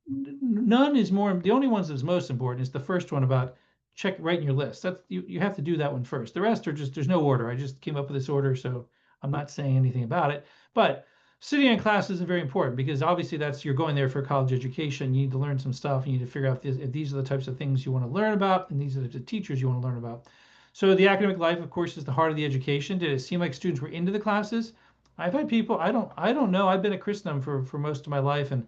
none is more. The only ones that's most important is the first one about check writing your list. That's you have to do that one first. The rest are just there's no order. I just came up with this order, so I'm not saying anything about it. But sitting in class is very important because obviously that's you're going there for college education. You need to learn some stuff. You need to figure out if these are the types of things you want to learn about, and these are the teachers you want to learn about. So the academic life, of course, is the heart of the education. Did it seem like students were into the classes? I've had people, I don't know. I've been at Christendom for most of my life, and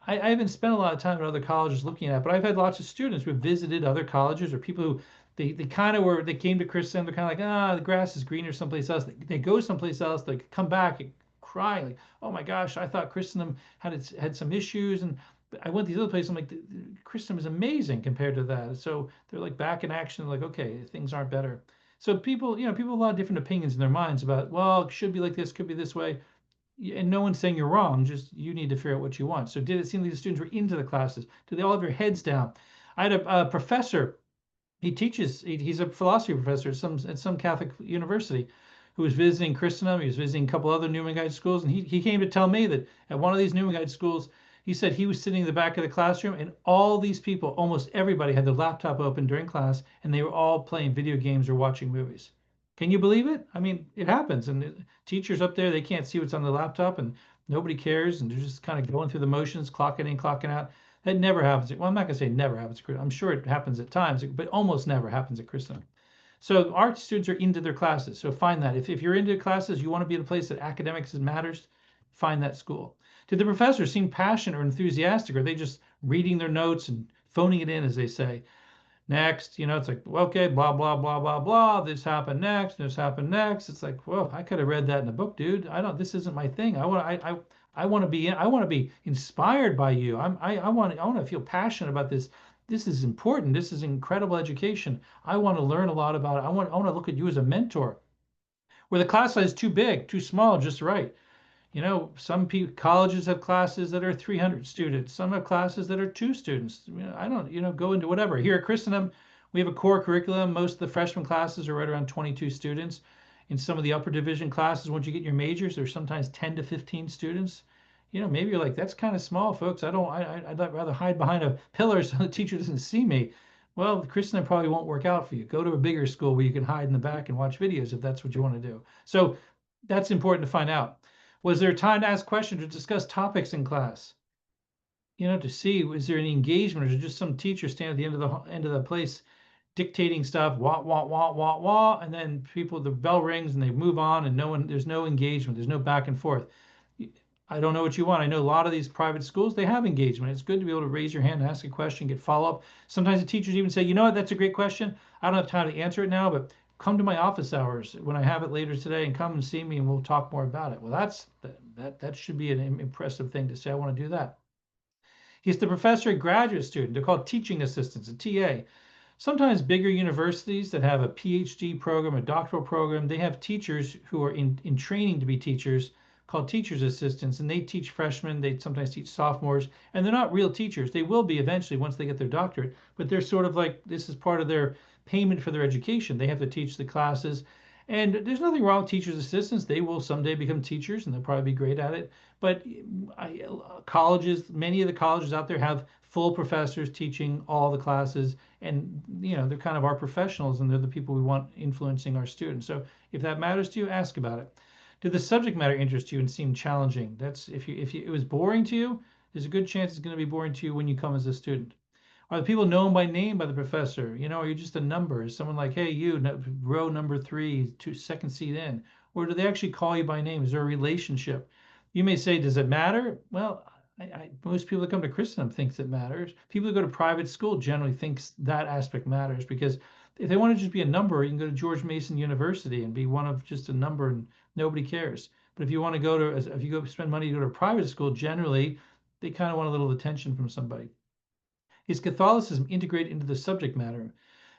I haven't spent a lot of time at other colleges looking at, but I've had lots of students who have visited other colleges or people who they kind of were they came to Christendom, they're kind of like, the grass is greener someplace else. They go someplace else, they come back and cry like, oh my gosh, I thought Christendom had some issues, and I went to these other places. I'm like, Christendom is amazing compared to that. So they're like back in action, like, okay, things aren't better. So people, people have a lot of different opinions in their minds about, well, it should be like this, could be this way, and no one's saying you're wrong. Just you need to figure out what you want. So did it seem like the students were into the classes? Do they all have their heads down? I had a professor. He teaches. He's a philosophy professor at some Catholic university, who was visiting Christendom. He was visiting a couple other Newman Guide schools, and he came to tell me that at one of these Newman Guide schools, he said he was sitting in the back of the classroom, and all these people, almost everybody, had their laptop open during class, and they were all playing video games or watching movies. Can you believe it? I mean, it happens, and teachers up there, they can't see what's on the laptop, and nobody cares, and they're just kind of going through the motions, clocking in, clocking out. That never happens. Well, I'm not going to say never happens. I'm sure it happens at times, but almost never happens at Christendom. So our students are into their classes. So find that. If you're into classes, you want to be in a place that academics matters, find that school. Did the professors seem passionate or enthusiastic? Or are they just reading their notes and phoning it in, as they say? Next, it's like, okay, blah, blah, blah, blah, blah. This happened next. This happened next. It's like, well, I could have read that in a book, dude. This isn't my thing. I want to be inspired by you. I want to feel passionate about this. This is important. This is incredible education. I want to learn a lot about it. I want to look at you as a mentor. Where the class size is too big, too small, just right. Some colleges have classes that are 300 students. Some have classes that are 2 students. I don't, go into whatever. Here at Christendom, we have a core curriculum. Most of the freshman classes are right around 22 students. In some of the upper division classes, once you get your majors, there's sometimes 10 to 15 students. Maybe you're like, that's kind of small, folks. I'd rather hide behind a pillar so the teacher doesn't see me. Well, Christendom probably won't work out for you. Go to a bigger school where you can hide in the back and watch videos if that's what you want to do. So that's important to find out. Was there time to ask questions or discuss topics in class? To see, is there any engagement, or is it just some teacher standing at the end of the place dictating stuff, wah, wah, wah, wah, wah, and then the bell rings and they move on, and there's no engagement, there's no back and forth. I don't know what you want. I know a lot of these private schools, they have engagement. It's good to be able to raise your hand, ask a question, get follow-up. Sometimes the teachers even say, you know what, that's a great question. I don't have time to answer it now, but come to my office hours when I have it later today and come and see me and we'll talk more about it. Well, that should be an impressive thing to say. I want to do that. He's the professor and graduate student. They're called teaching assistants, a TA. Sometimes bigger universities that have a PhD program, a doctoral program, they have teachers who are in training to be teachers called teachers assistants, and they teach freshmen. They sometimes teach sophomores, and they're not real teachers. They will be eventually once they get their doctorate, but they're sort of like, this is part of their payment for their education. They have to teach the classes, and there's nothing wrong with teachers assistants. They will someday become teachers, and they'll probably be great at it. But many of the colleges out there have full professors teaching all the classes, and they're kind of our professionals, and they're the people we want influencing our students. So if that matters to you, ask about it. Did the subject matter interest you and seem challenging? That's if it was boring to you, there's a good chance it's going to be boring to you when you come as a student. Are the people known by name by the professor? Are you just a number? Is someone like, hey, you, row number 3, second seat in? Or do they actually call you by name? Is there a relationship? You may say, does it matter? Well, most people that come to Christendom thinks it matters. People who go to private school generally thinks that aspect matters, because if they want to just be a number, you can go to George Mason University and be one of just a number and nobody cares. But if you want to if you go spend money to go to a private school, generally they kind of want a little attention from somebody. Is Catholicism integrated into the subject matter?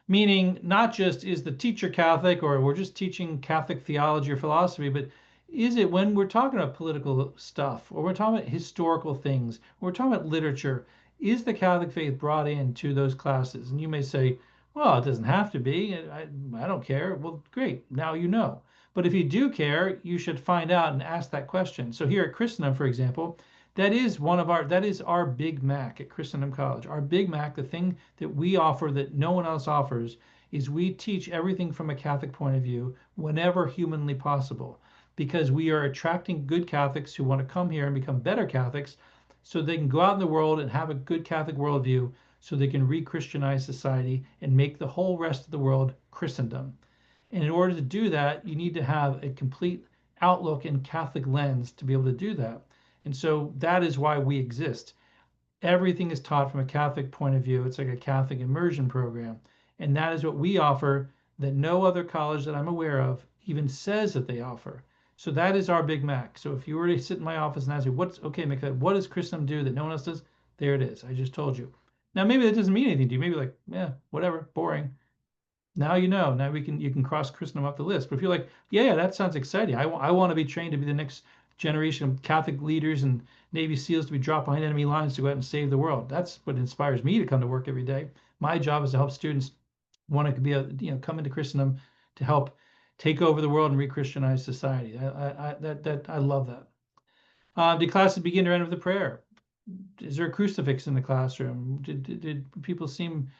Meaning not just is the teacher Catholic, or we're just teaching Catholic theology or philosophy, but is it when we're talking about political stuff or we're talking about historical things, or we're talking about literature, is the Catholic faith brought into those classes? And you may say, well, it doesn't have to be. I don't care. Well, great. Now you know. But if you do care, you should find out and ask that question. So here at Christendom, for example, that is our Big Mac at Christendom College. Our Big Mac, the thing that we offer that no one else offers, is we teach everything from a Catholic point of view whenever humanly possible, because we are attracting good Catholics who want to come here and become better Catholics so they can go out in the world and have a good Catholic worldview so they can re-Christianize society and make the whole rest of the world Christendom. And in order to do that, you need to have a complete outlook and Catholic lens to be able to do that. And so that is why we exist. Everything is taught from a Catholic point of view. It's like a Catholic immersion program. And that is what we offer that no other college that I'm aware of even says that they offer. So that is our Big Mac. So if you were to sit in my office and ask me, what's okay, McFadden, what does Christendom do that no one else does? There it is. I just told you. Now maybe that doesn't mean anything to you. Maybe like, yeah, whatever, boring. Now you know. Now you can cross Christendom off the list. But if you're like, yeah, that sounds exciting. I want to be trained to be the next generation of Catholic leaders and Navy SEALs to be dropped behind enemy lines to go out and save the world. That's what inspires me to come to work every day. My job is to help students want to be come into Christendom to help take over the world and re-Christianize society. I love that. Did classes begin or end with a prayer? Is there a crucifix in the classroom? Did people seem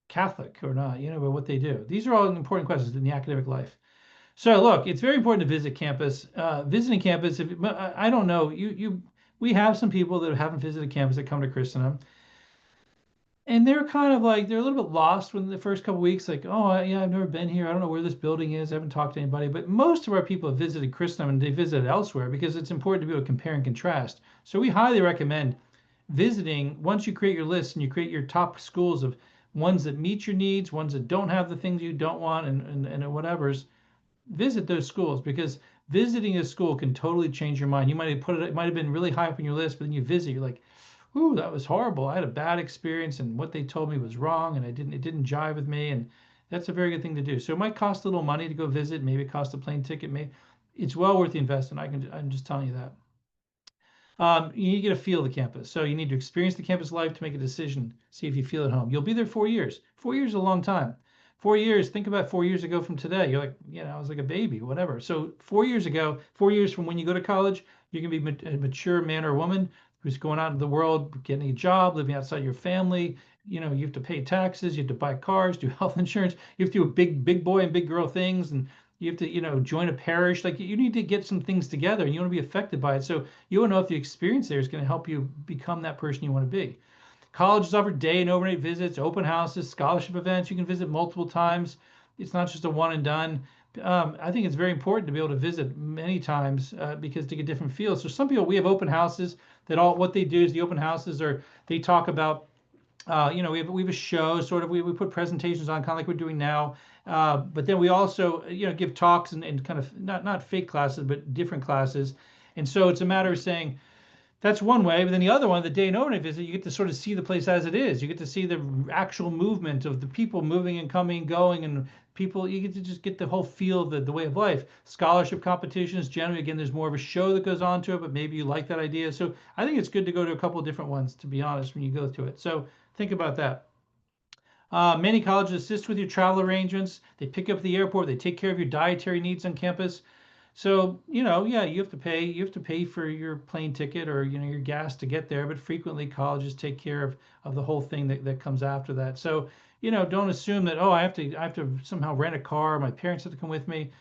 Catholic or not, but what they do? These are all important questions in the academic life. So look, it's very important to visit campus. Visiting campus, I don't know, we have some people that haven't visited campus that come to Christendom, and they're kind of like they're a little bit lost when the first couple weeks, like, oh yeah, I've never been here. I don't know where this building is. I haven't talked to anybody. But most of our people have visited Christendom and they visited elsewhere because it's important to be able to compare and contrast. So we highly recommend visiting once you create your list and you create your top schools of ones that meet your needs, ones that don't have the things you don't want, and whatever's. Visit those schools, because visiting a school can totally change your mind. You might have put it, it might have been really high up on your list, but then you visit, you're like, ooh, that was horrible. I had a bad experience and what they told me was wrong and it didn't jive with me. And that's a very good thing to do. So it might cost a little money to go visit. Maybe it costs a plane ticket. Maybe it's well worth the investment. I'm just telling you that. You need to get a feel of the campus. So you need to experience the campus life to make a decision, see if you feel at home. You'll be there 4 years. 4 years is a long time. 4 years, think about 4 years ago from today. You're like, I was like a baby, whatever. So 4 years ago, 4 years from when you go to college, you can be a mature man or woman who's going out into the world, getting a job, living outside your family. You have to pay taxes, you have to buy cars, do health insurance, you have to do big boy and big girl things, and you have to, join a parish. Like you need to get some things together and you want to be affected by it. So you want to know if the experience there is going to help you become that person you want to be. Colleges offer day and overnight visits, open houses, scholarship events. You can visit multiple times. It's not just a one and done. I think it's very important to be able to visit many times because to get different feels. So some people, we have open houses that what they do is the open houses are, they talk about, we have a show sort of, we put presentations on kind of like we're doing now. But then we also, give talks and kind of not fake classes, but different classes. And so it's a matter of saying, that's one way. But then the other one, the day and overnight visit, you get to sort of see the place as it is. You get to see the actual movement of the people moving and coming, going, and people. You get to just get the whole feel of the way of life. Scholarship competitions, generally, again, there's more of a show that goes on to it, but maybe you like that idea. So I think it's good to go to a couple of different ones, to be honest, when you go to it. So think about that. Many colleges assist with your travel arrangements. They pick you up at the airport. They take care of your dietary needs on campus. So, yeah, you have to pay. You have to pay for your plane ticket or your gas to get there. But frequently, colleges take care of the whole thing that comes after that. So, don't assume that, oh, I have to somehow rent a car. My parents have to come with me.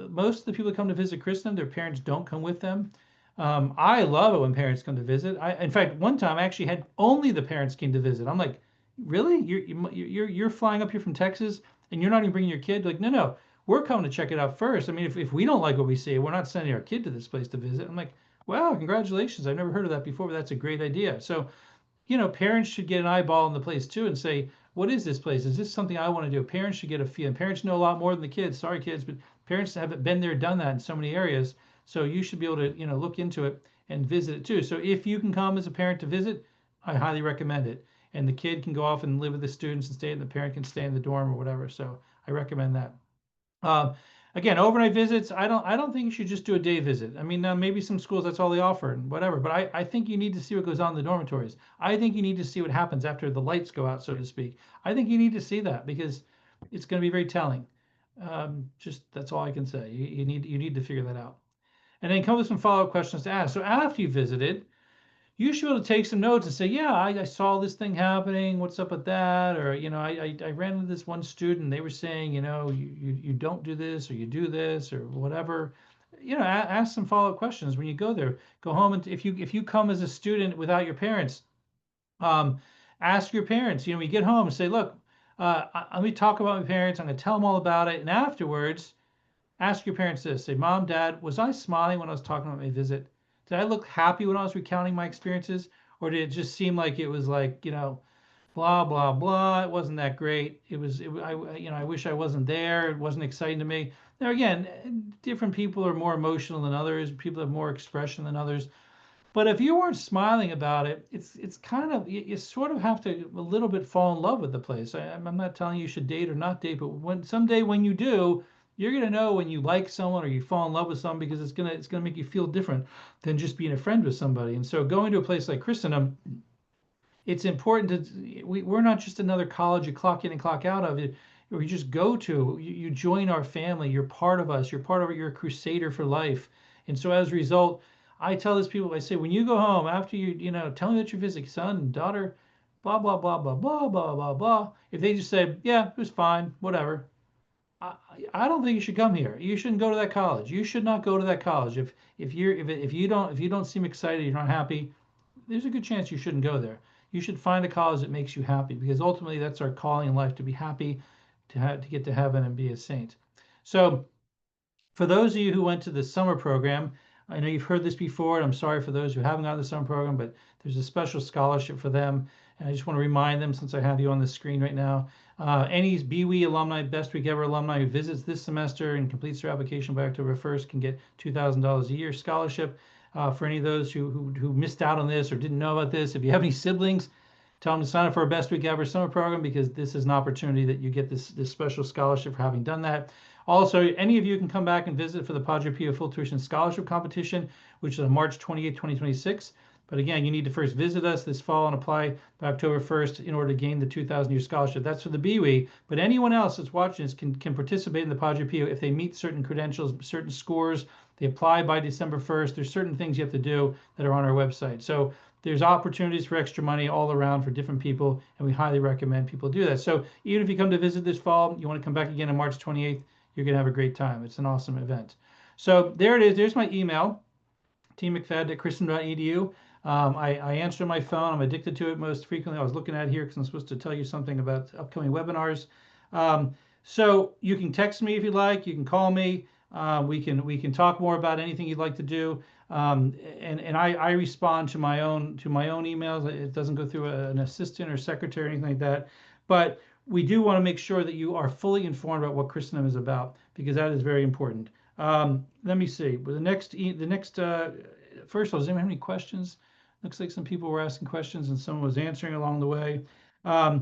Most of the people that come to visit Christendom, their parents don't come with them. I love it when parents come to visit. In fact, one time I actually had only the parents came to visit. I'm like, really? You're flying up here from Texas and you're not even bringing your kid? Like, no, we're coming to check it out first. I mean, if we don't like what we see, we're not sending our kid to this place to visit. I'm like, wow, congratulations. I've never heard of that before, but that's a great idea. So, parents should get an eyeball in the place too and say, what is this place? Is this something I want to do? Parents should get a feel. And parents know a lot more than the kids. Sorry, kids, but parents haven't been there, done that in so many areas. So you should be able to, look into it and visit it too. So if you can come as a parent to visit, I highly recommend it. And the kid can go off and live with the students and stay, and the parent can stay in the dorm or whatever. So I recommend that. Um, Again, overnight visits, I don't think you should just do a day visit. I mean, maybe some schools that's all they offer and whatever, but I think you need to see what goes on in the dormitories. I think you need to see what happens after the lights go out, so to speak. I think you need to see that because it's going to be very telling. Just that's all I can say. You need to figure that out. And then come with some follow-up questions to ask. So after you visited, you should be able to take some notes and say, yeah, I saw this thing happening. What's up with that? Or, I ran into this one student. They were saying, you don't do this or you do this or whatever. Ask some follow-up questions when you go there. Go home and if you come as a student without your parents, um, ask your parents. When you get home, say, look, let me talk about my parents. I'm going to tell them all about it. And afterwards, ask your parents this. Say, Mom, Dad, was I smiling when I was talking about my visit? Did I look happy when I was recounting my experiences? Or did it just seem like it was like, blah, blah, blah. It wasn't that great. I wish I wasn't there. It wasn't exciting to me. Now, again, different people are more emotional than others. People have more expression than others. But if you weren't smiling about it, it's kind of you sort of have to a little bit fall in love with the place. I'm not telling you should date or not date, but someday when you do, you're gonna know when you like someone or you fall in love with someone because it's gonna make you feel different than just being a friend with somebody. And so going to a place like Christendom, it's important we're not just another college you clock in and clock out of it, or you just go to. You join our family. You're part of us. You're a crusader for life. And so as a result, I tell these people, I say, when you go home after tell me that you visit son, daughter, blah blah blah blah blah blah blah blah. If they just say, yeah, it was fine, whatever. I, I don't think you should come here. You shouldn't go to that college. You should not go to that college. If you don't seem excited, you're not happy, there's a good chance you shouldn't go there. You should find a college that makes you happy because ultimately that's our calling in life, to be happy, to get to heaven and be a saint. So for those of you who went to the summer program, I know you've heard this before, and I'm sorry for those who haven't gone to the summer program, but there's a special scholarship for them. And I just want to remind them, since I have you on the screen right now, any BWE alumni, Best Week Ever alumni who visits this semester and completes their application by October 1st can get $2,000 a year scholarship. For any of those who missed out on this or didn't know about this, if you have any siblings, tell them to sign up for a Best Week Ever summer program because this is an opportunity that you get this special scholarship for having done that. Also, any of you can come back and visit for the Padre Pio Full Tuition Scholarship Competition, which is on March 28, 2026. But again, you need to first visit us this fall and apply by October 1st in order to gain the 2,000-year scholarship. That's for the BWE. But anyone else that's watching this can participate in the Padre Pio if they meet certain credentials, certain scores. They apply by December 1st. There's certain things you have to do that are on our website. So there's opportunities for extra money all around for different people, and we highly recommend people do that. So even if you come to visit this fall, you want to come back again on March 28th, you're going to have a great time. It's an awesome event. So there it is. There's my email, tmcfadden@christendom.edu. I answer my phone. I'm addicted to it most frequently. I was looking at it here because I'm supposed to tell you something about upcoming webinars. So you can text me if you like. You can call me. We can talk more about anything you'd like to do. And I respond to my own emails. It doesn't go through an assistant or secretary or anything like that. But we do want to make sure that you are fully informed about what Christendom is about because that is very important. Let me see. Well, first of all, does anyone have any questions? Looks like some people were asking questions and someone was answering along the way. The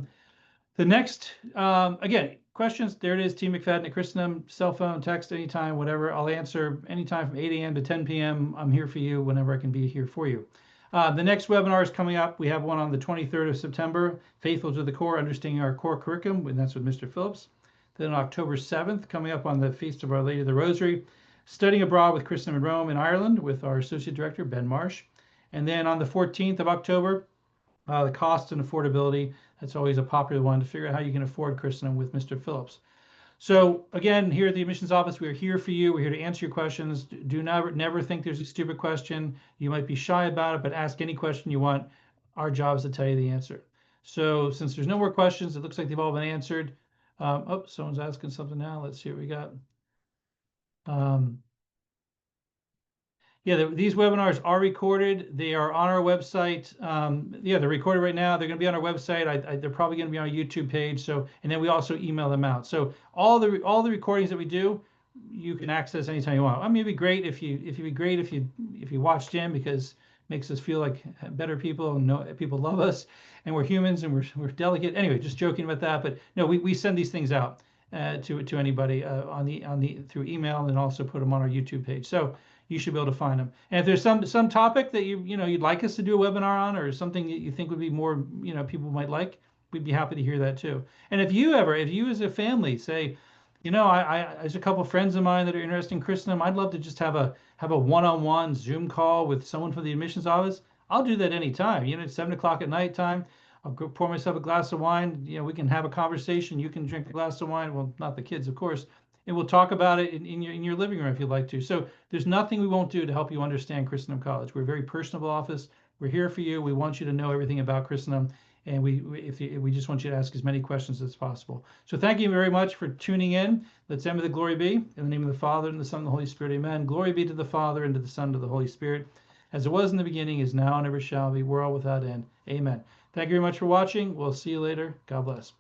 next, again, questions, there it is, T. McFadden at Christendom, cell phone, text, anytime, whatever. I'll answer anytime from 8 a.m. to 10 p.m. I'm here for you whenever I can be here for you. The next webinar is coming up. We have one on the 23rd of September, Faithful to the Core, Understanding Our Core Curriculum, and that's with Mr. Phillips. Then on October 7th, coming up on the Feast of Our Lady of the Rosary, Studying Abroad with Christendom in Rome in Ireland with our Associate Director, Ben Marsh. And then on the 14th of October, the cost and affordability. That's always a popular one to figure out how you can afford Christendom with Mr. Phillips. So again, here at the admissions office, we are here for you. We're here to answer your questions. Do never think there's a stupid question. You might be shy about it, but ask any question you want. Our job is to tell you the answer. So since there's no more questions, it looks like they've all been answered. Oh, someone's asking something now. Let's see what we got. Yeah, these webinars are recorded. They are on our website. Yeah, they're recorded right now. They're going to be on our website. They're probably going to be on our YouTube page. So, and then we also email them out. So all the recordings that we do, you can access anytime you want. I mean, it'd be great if you watched in because it makes us feel like better people and know people love us and we're humans and we're delicate. Anyway, just joking about that. But no, we send these things out. to anybody on the through email, and then also put them on our YouTube page. So you should be able to find them. And if there's some topic that you'd like us to do a webinar on, or something that you think would be more people might like, we'd be happy to hear that too. And if you as a family say, there's a couple of friends of mine that are interested in Christendom, I'd love to just have a one-on-one Zoom call with someone from the admissions office. I'll do that anytime. It's 7 o'clock at night time. I'll go pour myself a glass of wine. We can have a conversation. You can drink a glass of wine. Well, not the kids, of course. And we'll talk about it in your living room if you'd like to. So there's nothing we won't do to help you understand Christendom College. We're a very personable office. We're here for you. We want you to know everything about Christendom. And we just want you to ask as many questions as possible. So thank you very much for tuning in. Let's end with the glory be. In the name of the Father, and the Son, and the Holy Spirit. Amen. Glory be to the Father, and to the Son, and to the Holy Spirit, as it was in the beginning, is now, and ever shall be, world without end. Amen. Thank you very much for watching. We'll see you later. God bless.